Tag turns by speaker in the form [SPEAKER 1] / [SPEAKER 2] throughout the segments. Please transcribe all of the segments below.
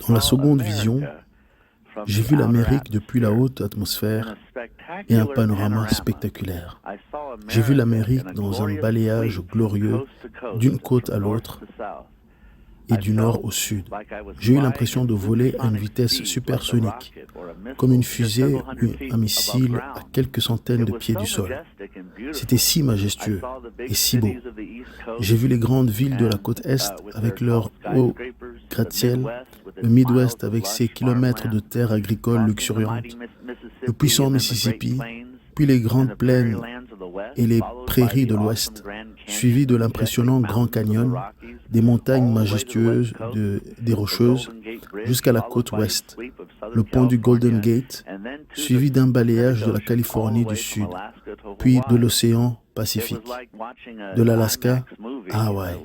[SPEAKER 1] Dans la seconde vision, j'ai vu l'Amérique depuis la haute atmosphère et un panorama spectaculaire. J'ai vu l'Amérique dans un balayage glorieux d'une côte à l'autre et du nord au sud. J'ai eu l'impression de voler à une vitesse supersonique, comme une fusée ou un missile à quelques centaines de pieds du sol. C'était si majestueux et si beau. J'ai vu les grandes villes de la côte Est avec leurs hauts gratte-ciel, le Midwest avec ses kilomètres de terres agricoles luxuriantes, le puissant Mississippi, puis les grandes plaines et les prairies de l'Ouest, suivies de l'impressionnant Grand Canyon, des montagnes majestueuses des Rocheuses, jusqu'à la côte Ouest, le pont du Golden Gate, suivi d'un balayage de la Californie du Sud, puis de l'océan Pacifique, de l'Alaska à Hawaï.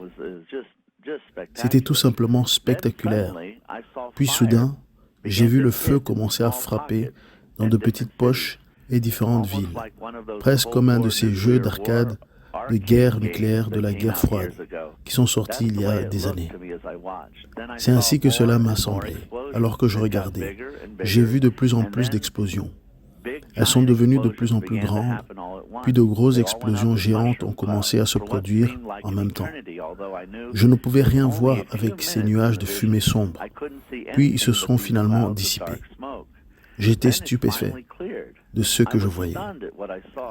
[SPEAKER 1] C'était tout simplement spectaculaire. Puis soudain, j'ai vu le feu commencer à frapper dans de petites poches et différentes villes, presque comme un de ces jeux d'arcade de guerre nucléaire de la guerre froide, qui sont sortis il y a des années. C'est ainsi que cela m'a semblé, alors que je regardais. J'ai vu de plus en plus d'explosions. Elles sont devenues de plus en plus grandes, puis de grosses explosions géantes ont commencé à se produire en même temps. Je ne pouvais rien voir avec ces nuages de fumée sombre, puis ils se sont finalement dissipés. J'étais stupéfait de ce que je voyais.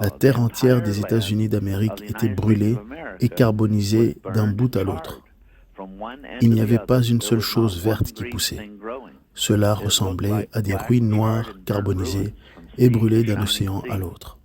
[SPEAKER 1] La terre entière des États-Unis d'Amérique était brûlée et carbonisée d'un bout à l'autre. Il n'y avait pas une seule chose verte qui poussait. Cela ressemblait à des ruines noires carbonisées et brûlées d'un océan à l'autre.